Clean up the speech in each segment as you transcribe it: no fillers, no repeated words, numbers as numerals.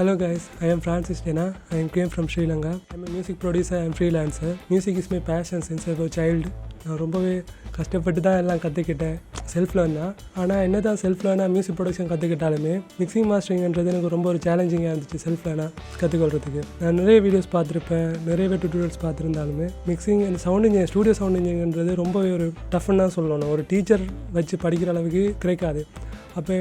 Hello guys, I am Francis Jena. I came from Sri Lanka. I am a music producer and freelancer. Music is my passion since I was a child. நான் ரொம்பவே கஷ்டப்பட்டு தான் எல்லாம் கற்றுக்கிட்டேன். Self learn தான். ஆனால் என்ன தான் செல்ஃப் லேர்னாக மியூசிக் ப்ரொடக்ஷன் கற்றுக்கிட்டாலுமே மிக்சிங் மாஸ்டரிங்கிறது எனக்கு ரொம்ப ஒரு சேலஞ்சிங்காக இருந்துச்சு செல்ஃப் லேர்னாக கற்றுக்கொள்றதுக்கு. நான் நிறைய வீடியோஸ் பார்த்துருப்பேன், நிறையவே டியூட்டோரியல்ஸ் பார்த்துருந்தாலுமே மிக்சிங் அந்த சவுண்ட் இன்ஜினியர் ஸ்டூடியோ சவுண்ட் இன்ஜினியர்ன்றது ரொம்பவே ஒரு டஃப்னு தான் சொல்லணும். ஒரு டீச்சர் வச்சு படிக்கிற அளவுக்கு கிடைக்காது. அப்போ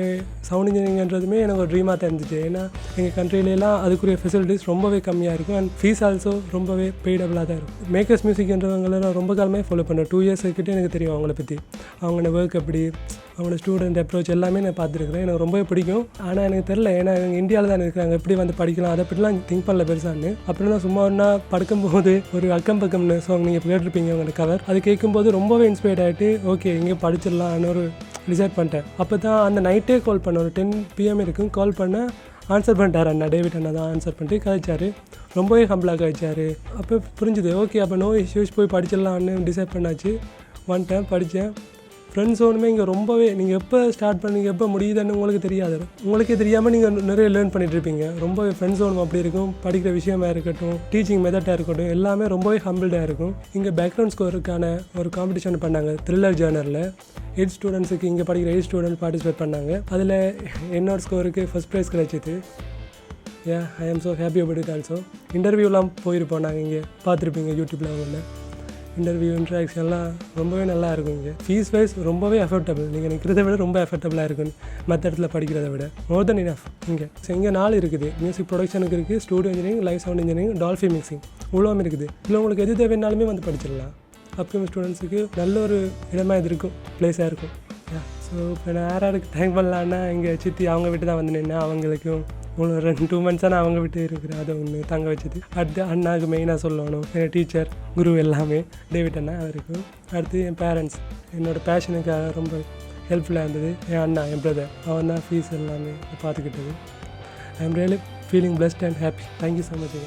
சவுண்ட் இன்ஜினியரிங்கிறதுமே எனக்கு ஒரு ட்ரீமாக தான் இருந்துச்சு. ஏன்னா எங்கள் கண்ட்ரியிலலாம் அதுக்குரிய ஃபெசிலிட்டிஸ் ரொம்பவே கம்மியாக இருக்கும் அண்ட் ஃபீஸ் ஆல்சோ ரொம்பவே பெய்டபுளாக தான் இருக்கும். மேக்கர்ஸ் மியூசிக்ன்றவங்களை நான் ரொம்ப காலமே ஃபாலோ பண்ணேன். 2 years கிட்டே எனக்கு தெரியும் அவங்கள பற்றி, அவங்களோட ஒர்க் எப்படி, அவங்களோட ஸ்டூடெண்ட் அப்ரோச் எல்லாமே நான் பார்த்துருக்குறேன். எனக்கு ரொம்பவே பிடிக்கும். ஆனால் எனக்கு தெரில, ஏன்னா எங்கள் இந்தியாவில் தான் இருக்கிறாங்க, எப்படி வந்து படிக்கலாம் அதை பற்றிலாம் திங்க் பண்ணல பெருசான்னு. அப்புறம் தான் சும்மா ஒன்றா படுக்கும்போது ஒரு அக்கம் பக்கம்னு சாங் நீங்கள் கேட்டிருப்பீங்க அவங்களோட கவர், அது கேட்கும்போது ரொம்பவே இன்ஸ்பயர்ட் ஆகிட்டு ஓகே இங்கே படிச்சிடலான்னு ஒரு டிசைட் பண்ணிட்டேன். அப்போ தான் அந்த நைட்டே கால் பண்ணேன், ஒரு 10 PM இருக்கும். கால் பண்ண ஆன்சர் பண்ணிட்டார் அண்ணா, டேவிட் அண்ணா தான் ஆன்சர் பண்ணிட்டு கழிச்சார். ரொம்பவே ஹம்பிளாக கழிச்சார். அப்போ புரிஞ்சுது, ஓகே அப்போ நோ இஷ்யூஸ் போய் படிச்சிடலான்னு டிசைட் பண்ணாச்சு. வந்துட்டேன், படித்தேன். ஃப்ரெண்ட்ஸ் ஒன்றுமே இங்கே ரொம்பவே நீங்கள் எப்போ ஸ்டார்ட் பண்ணீங்க எப்போ முடியுதுன்னு உங்களுக்கு தெரியாது. உங்களுக்கே தெரியாமல் நீங்கள் நிறைய லேர்ன் பண்ணிகிட்ருப்பீங்க. ரொம்பவே ஃப்ரெண்ட்ஸ் ஒன்று அப்படி இருக்கும். படிக்கிற விஷயமாக இருக்கட்டும், டீச்சிங் மெத்தடாக இருக்கட்டும், எல்லாமே ரொம்பவே ஹம்பிள்டாக இருக்கும். இங்கே பேக்ரவுண்ட் ஸ்கோருக்கான ஒரு காம்படிஷன் பண்ணாங்க த்ரில்லர் ஜேர்னலில். 8 ஸ்டூடெண்ட்ஸுக்கு, இங்கே படிக்கிற 8 ஸ்டூடெண்ட் பார்ட்டிசிபேட் பண்ணாங்க. அதில் என்னோட ஸ்கோருக்கு ஃபஸ்ட் ப்ரைஸ் கிடைச்சிது. I am so happy about it also. இன்டர்வியூலாம் போயிருப்போம் நாங்கள், இங்கே பார்த்துருப்பீங்க யூடியூப்பில் அவங்கள. இன்டர்வியூ இன்ட்ராக்ஷன்லாம் ரொம்பவே நல்லா இருக்கும். இங்கே ஃபீஸ் வைஸ் ரொம்பவே அஃபோர்டபுள். நீங்கள் நிற்கிறத விட ரொம்ப அஃபோர்டபுளாக இருக்கும் மற்ற இடத்துல படிக்கிறத விட. More than enough. இங்கே 4 இருக்குது. மியூசிக் ப்ரொடக்ஷனுக்கு இருக்குது, studio engineering, live sound engineering, Dolby mixing, இவ்வளோவும் இருக்குது. இல்லை உங்களுக்கு எது தேவைன்னாலுமே வந்து படிச்சிடலாம். அப்கமிங் ஸ்டூடெண்ட்ஸுக்கு நல்ல ஒரு இடமாக இது இருக்கும், பிளேஸாக இருக்கும். ஸோ இப்போ நான் யாருக்கு தேங்க் பண்ணலான்னா, இங்கே சித்தி அவங்க விட்டு தான் வந்து நின்னேன். அவங்களுக்கும் 2 months நான் அவங்க விட்டு இருக்கிறேன். அதை ஒன்று தங்க வச்சது. அடுத்து அண்ணாவுக்கு மெயினாக சொல்லணும், என் டீச்சர் குரு எல்லாமே டேவிட் அண்ணா அவருக்கும். அடுத்து என் பேரண்ட்ஸ், என்னோடய பேஷனுக்காக ரொம்ப ஹெல்ப்ஃபுல்லாக இருந்தது. என் அண்ணா, என் பிரதர், அவன் தான் ஃபீஸ் எல்லாமே பார்த்துக்கிட்டது. I am really feeling blessed and happy. Thank you so much.